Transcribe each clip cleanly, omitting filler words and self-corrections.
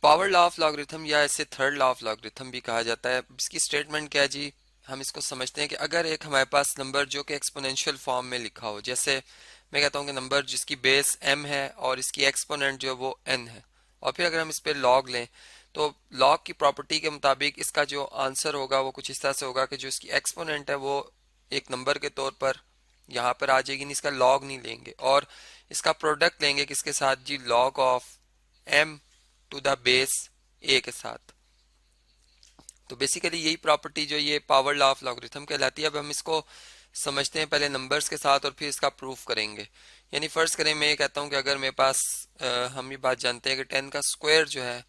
Power law of logarithm या इसे third law of logarithm भी कहा जाता है। इसकी स्टेटमेंट क्या है जी, हम इसको समझते हैं कि अगर एक हमारे पास नंबर जो कि एक्सपोनेंशियल फॉर्म में लिखा हो, जैसे मैं कहता हूँ कि नंबर जिसकी बेस m है और इसकी एक्सपोनेंट जो है वो n है, और फिर अगर हम इस पे लॉग लें तो लॉग की प्रॉपर्टी के मुताबिक इसका जो आंसर होगा वो कुछ इस तरह से होगा कि जो इसकी एक्सपोनेंट है वो एक नंबर के तौर पर यहाँ पर आ जाएगी, नहीं इसका लॉग नहीं लेंगे और इसका प्रोडक्ट लेंगे किसके साथ जी, log of m to the base a के साथ। तो बेसिकली यही प्रॉपर्टी जो ये पावर लॉ ऑफ लॉगरिथम कहलाती है। अब हम इसको समझते हैं पहले नंबर्स के साथ और फिर इसका प्रूफ करेंगे। यानी फर्स्ट करें, मैं ये कहता हूँ कि अगर मेरे पास हम ये बात जानते हैं कि 10 का स्क्वायर जो है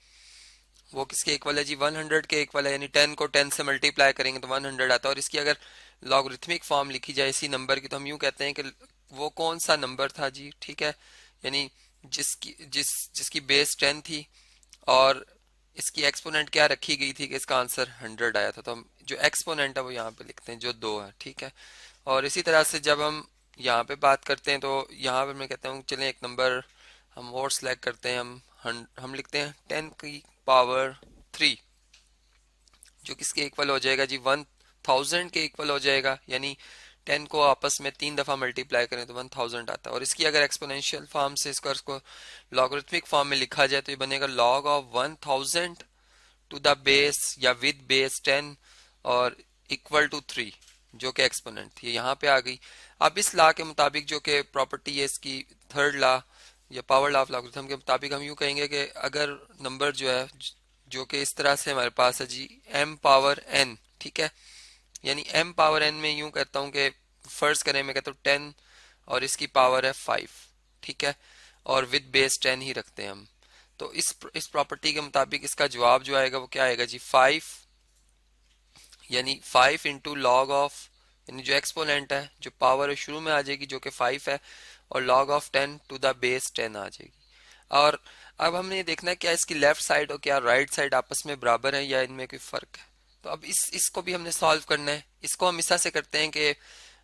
वो किसके इक्वल है जी, 100 के इक्वल है। यानी 10 को 10 से मल्टीप्लाई करेंगे तो 100 आता है। और इसकी अगर लॉगरिथमिक फॉर्म लिखी जाए इसी नंबर की तो हम यूँ कहते हैं कि वो कौन सा नंबर था जी, ठीक है। यानी जिसकी बेस 10 थी और इसकी एक्सपोनेंट क्या रखी गई थी कि इसका आंसर 100 आया था। तो हम जो एक्सपोनेंट है वो यहाँ पे लिखते हैं जो 2 है, ठीक है। और इसी तरह से जब हम यहाँ पे बात करते हैं तो यहाँ पे मैं कहता हूँ चलें एक नंबर हम और सिलेक्ट करते हैं, हम लिखते हैं 10 की पावर 3, जो किसके इक्वल हो जाएगा जी, 1000 के इक्वल हो जाएगा। यानी 10 को आपस में 3 दफा मल्टीप्लाई करें तो 1000 आता है। और इसकी अगर एक्सपोनेंशियल फॉर्म से इसको लॉगरिथमिक फॉर्म में लिखा जाए तो ये बनेगा log of 1000 to the base या विद बेस 10 और इक्वल टू 3, जो कि एक्सपोनेंट थी यहाँ पे आ गई। अब इस लॉ के मुताबिक जो कि प्रॉपर्टी है इसकी थर्ड लॉ या पावर लॉ ऑफ लॉगरिथम के मुताबिक हम यूँ कहेंगे कि अगर नंबर जो है जो कि इस तरह से हमारे पास है जी m पावर n, ठीक है। यानी m पावर n में यूं कहता हूं कि फर्ज करें मैं कहता हूँ 10 और इसकी पावर है 5, ठीक है, और विद बेस 10 ही रखते हैं हम। तो इस प्रॉपर्टी के मुताबिक इसका जवाब जो आएगा वो क्या आएगा जी, 5, यानी 5 इंटू लॉग ऑफ, यानी जो एक्सपोनेंट है जो पावर है शुरू में आ जाएगी जो कि 5 है, और log of 10 to the base 10 आ जाएगी। और अब हमने ये देखना है क्या इसकी लेफ्ट साइड और क्या राइट साइड आपस में बराबर है या इनमें कोई फर्क है। तो अब इसको भी हमने सॉल्व करना है। इसको हम इस तरह से करते हैं कि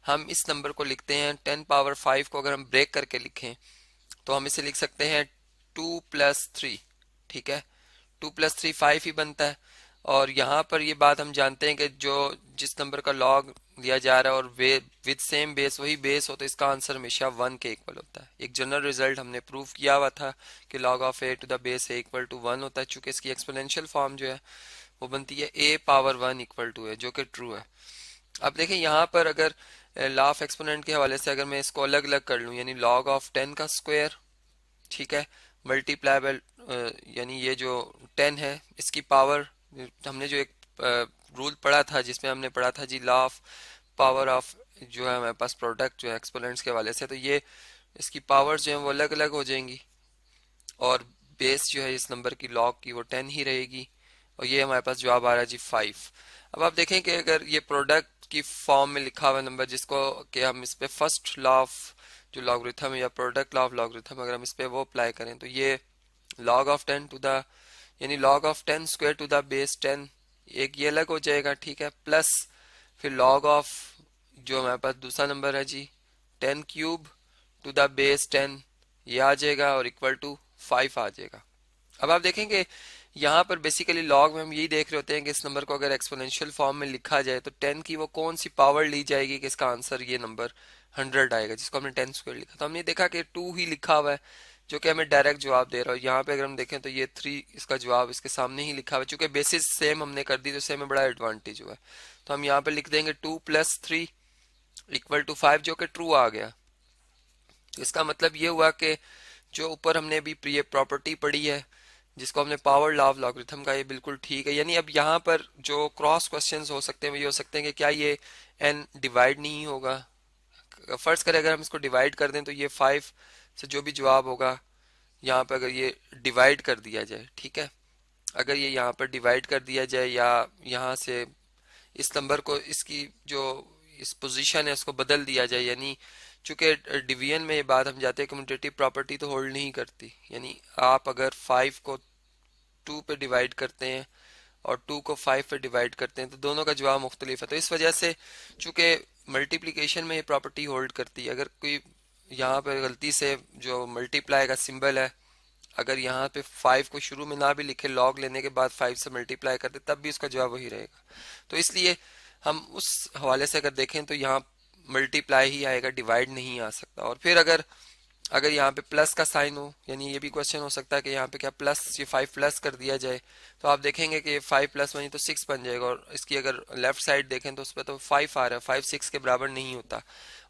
हम इस नंबर को लिखते हैं 10 पावर 5 को अगर हम ब्रेक करके लिखें तो हम इसे लिख सकते हैं 2+3, ठीक है। 2+3 5 ही बनता है। और यहाँ पर ये बात हम जानते हैं कि जो जिस नंबर का लॉग लिया जा रहा है और वे विद सेम बेस वही बेस हो तो इसका आंसर हमेशा 1 के इक्वल होता है। एक जनरल रिजल्ट हमने प्रूव किया हुआ था कि log of a to the base a equal to 1 होता है। चूंकि इसकी एक्सपोनेंशियल फॉर्म जो है वो बनती है a पावर 1 इक्वल टू है, जो कि ट्रू है। अब देखें यहाँ पर अगर लॉ ऑफ एक्सपोनेंट के हवाले से अगर मैं इसको अलग अलग कर लूँ, यानी लॉग ऑफ 10 का स्क्वायर, ठीक है, मल्टीप्लाई बाय यानी ये जो 10 है इसकी पावर, हमने जो एक रूल पढ़ा था जिसमें हमने पढ़ा था जी लॉ ऑफ पावर ऑफ, जो है हमारे पास प्रोडक्ट जो है एक्सपोनेंट्स के हवाले से, तो ये इसकी पावर्स जो है वो अलग अलग हो जाएंगी और बेस जो है इस नंबर की लॉग की वो 10 ही रहेगी। और ये हमारे पास जवाब आ रहा है जी 5। अब आप देखें कि अगर ये प्रोडक्ट की फॉर्म में लिखा हुआ नंबर जिसको कि हम इस पे फर्स्ट लॉ ऑफ जो लॉगरिथम या प्रोडक्ट लॉ ऑफ लॉगरिथम अगर हम इस पे वो अप्लाई करें तो ये लॉग ऑफ 10 टू द, यानी log of 10 square to the base 10, एक ये अलग हो जाएगा, ठीक है, प्लस फिर लॉग ऑफ जो हमारे पास दूसरा नंबर है जी 10 क्यूब टू द बेस 10, ये आ जाएगा और इक्वल टू 5 आ जाएगा। अब आप देखेंगे यहाँ पर बेसिकली लॉग में हम यही देख रहे होते हैं कि इस नंबर को अगर एक्सपोनेंशियल फॉर्म में लिखा जाए तो 10 की वो कौन सी पावर ली जाएगी कि इसका आंसर ये नंबर 100 आएगा, जिसको हमने 10 स्क्वायर लिखा। तो हमने देखा कि 2 ही लिखा हुआ है जो कि हमें डायरेक्ट जवाब दे रहा है। यहाँ पे अगर हम देखें तो ये 3 इसका जवाब इसके सामने ही लिखा हुआ है। चूंकि बेसिस सेम हमने कर दी तो इससे हमें बड़ा एडवांटेज हुआ है। तो हम यहाँ पे लिख देंगे 2+3 इक्वल टू 5, जो कि ट्रू आ गया। तो इसका मतलब ये हुआ कि जो ऊपर हमने अभी ये प्रॉपर्टी पढ़ी है जिसको हमने पावर लॉ ऑफ लॉगरिथम का, ये बिल्कुल ठीक है। यानी अब यहाँ पर जो क्रॉस क्वेश्चंस हो सकते हैं वो ये हो सकते हैं कि क्या ये n डिवाइड नहीं होगा। फर्ज करें अगर हम इसको डिवाइड कर दें तो ये 5 से जो भी जवाब होगा यहाँ पर अगर ये डिवाइड कर दिया जाए, ठीक है, अगर ये यहाँ पर डिवाइड कर दिया जाए या यहाँ से इस नंबर को इसकी जो इस पोजीशन है उसको बदल दिया जाए, यानी चूंकि डिवीजन में ये बात हम जाते हैं कम्यूटेटिव प्रॉपर्टी तो होल्ड नहीं करती। यानी आप अगर 5 को 2 पे डिवाइड करते हैं और 2 को 5 पे डिवाइड करते हैं तो दोनों का जवाब मुख्तलिफ है। तो इस वजह से चूंकि मल्टीप्लिकेशन में ये प्रॉपर्टी होल्ड करती है, अगर कोई यहाँ पर गलती से जो मल्टीप्लाई का सिंबल है अगर यहाँ पे 5 को शुरू में ना भी लिखे, लॉग लेने के बाद 5 से मल्टीप्लाई कर दे, तब भी उसका जवाब वही रहेगा। तो इसलिए हम उस हवाले से अगर देखें तो यहाँ मल्टीप्लाई ही आएगा, डिवाइड नहीं आ सकता। और फिर अगर अगर यहाँ पे प्लस का साइन हो, यानी ये भी क्वेश्चन हो सकता है कि यहाँ पे क्या प्लस, ये 5 प्लस कर दिया जाए, तो आप देखेंगे कि 5 प्लस 1 तो 6 बन जाएगा। और इसकी अगर लेफ्ट साइड देखें तो उस पर तो 5 आ रहा है, 5 6 के बराबर नहीं होता।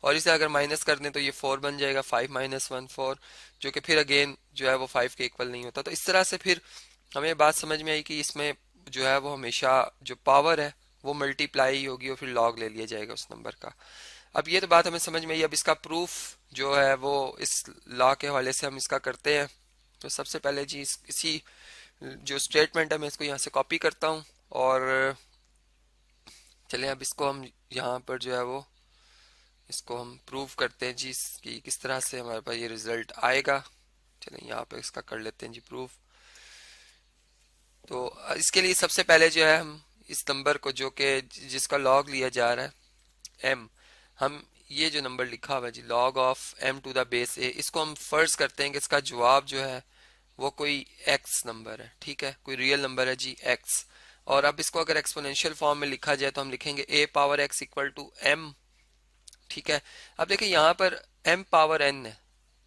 और इसे अगर माइनस कर दें तो ये 4 बन जाएगा, 5 माइनस 1 4, जो कि फिर अगेन जो है वो 5 के इक्वल नहीं होता। तो इस तरह से फिर हमें बात समझ में आई कि इसमें जो है वो हमेशा जो पावर है वो मल्टीप्लाई ही होगी और फिर लॉग ले लिया जाएगा उस नंबर का। अब ये तो बात हमें समझ में आई। अब इसका प्रूफ जो है वो इस लॉ के हवाले से हम इसका करते हैं। तो सबसे पहले जी इसी जो स्टेटमेंट है मैं इसको यहाँ से कॉपी करता हूँ, और चलें अब इसको हम यहाँ पर जो है वो इसको हम प्रूव करते हैं जी कि किस तरह से हमारे पास ये रिजल्ट आएगा। चलें यहाँ पे इसका कर लेते हैं जी प्रूफ। तो इसके लिए सबसे पहले जो है हम इस नंबर को जो कि जिसका लॉग लिया जा रहा है m, हम ये जो नंबर लिखा हुआ है जी log of m to the base a, इसको हम फर्ज करते हैं कि इसका जवाब जो है वो कोई x नंबर है। ठीक है, कोई रियल नंबर है जी x। और अब इसको अगर एक्सपोनेंशियल फॉर्म में लिखा जाए तो हम लिखेंगे a power x equal to m। ठीक है, अब देखिए यहाँ पर m पावर n है।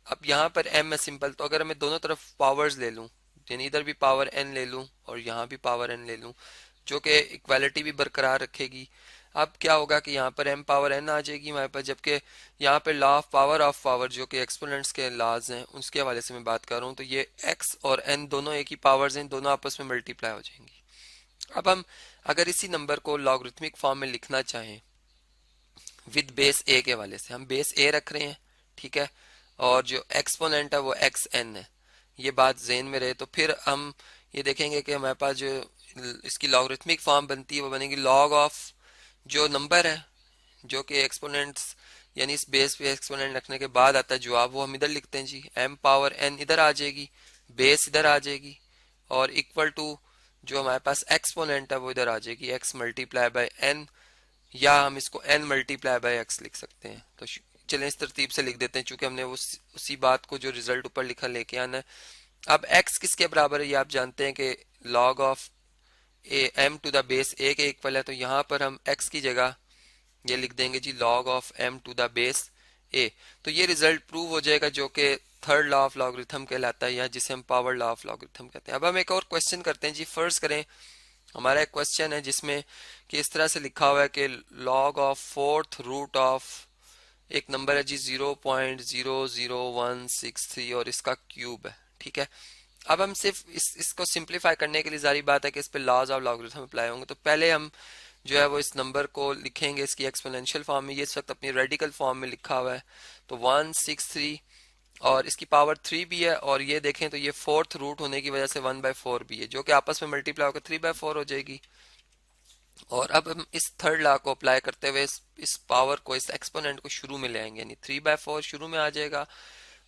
अब यहाँ पर m है सिंपल, तो अगर मैं दोनों तरफ पावर्स ले लूँ, यानी इधर भी पावर n ले लूँ और यहाँ भी पावर n ले लूँ, जो कि इक्वालिटी भी बरकरार रखेगी। अब क्या होगा कि यहाँ पर m पावर n आ जाएगी हमारे पास, जबकि यहाँ पर लॉ ऑफ पावर जो कि एक्सपोनेंट्स के लॉज हैं उसके हवाले से मैं बात कर रहा हूँ, तो ये x और n दोनों एक ही पावर्स हैं, दोनों आपस में मल्टीप्लाई हो जाएंगी। अब हम अगर इसी नंबर को लॉगरिथमिक फॉर्म में लिखना चाहें विद बेस ए के हवाले से, हम बेस ए रख रहे हैं। ठीक है, और जो एक्सपोनेंट है वो एक्स एन है, ये बात ज़हन में रहे। तो फिर हम ये देखेंगे कि हमारे पास जो इसकी लॉगरिथमिक फॉर्म बनती है वो बनेगी लॉग ऑफ जो नंबर है जो कि एक्सपोनेंट्स, यानी इस बेस पे एक्सपोनेंट रखने के बाद आता है जवाब, वो हम इधर लिखते हैं जी m पावर n इधर आ जाएगी, बेस इधर आ जाएगी, और इक्वल टू जो हमारे पास एक्सपोनेंट है वो इधर आ जाएगी x मल्टीप्लाई बाय n, या हम इसको n मल्टीप्लाई बाय x लिख सकते हैं। तो चलें इस तरतीब से लिख देते हैं, चूंकि हमने उसी बात को जो रिजल्ट ऊपर लिखा लेके आना है। अब x किसके बराबर है ये आप जानते हैं कि log of a m to the base a के इक्वल है, तो यहाँ पर हम x की जगह ये लिख देंगे जी log of m to the base a। तो ये रिजल्ट प्रूव हो जाएगा जो कि थर्ड लॉ ऑफ लॉगरिथम कहलाता है, या जिसे हम पावर लॉ ऑफ लॉगरिथम कहते हैं। अब हम एक और क्वेश्चन करते हैं जी। फर्ज करें हमारा एक क्वेश्चन है जिसमें कि इस तरह से लिखा हुआ है कि log of fourth root of एक नंबर है जी 0.00163 और इसका क्यूब है। ठीक है, अब हम सिर्फ इसको सिंप्लीफाई करने के लिए जारी बात है कि इस पे लॉज ऑफ लॉगरिथम अप्लाई होंगे। तो पहले हम जो है वो इस नंबर को लिखेंगे इसकी एक्सपोनेंशियल फॉर्म में, ये इस वक्त अपनी रेडिकल फॉर्म में लिखा हुआ है। तो 163 और इसकी पावर 3 भी है, और ये देखें तो ये फोर्थ रूट होने की वजह से 1/4 भी है, जो कि आपस में मल्टीप्लाई होकर 3/4 हो जाएगी। और अब हम इस थर्ड लॉ को अप्लाई करते हुए इस पावर को, इस एक्सपोनेंट को शुरू में ले आएंगे, यानी 3/4 शुरू में आ जाएगा।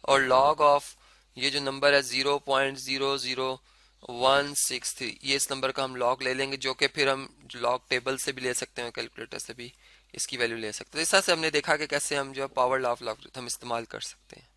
और लॉग ऑफ ये जो नंबर है 0.00163, ये इस नंबर का हम लॉग ले लेंगे, जो कि फिर हम लॉग टेबल से भी ले सकते हैं, कैलकुलेटर से भी इसकी वैल्यू ले सकते हैं। इस तरह से हमने देखा कि कैसे हम जो है पावर लॉ ऑफ लॉगरिथम इस्तेमाल कर सकते हैं।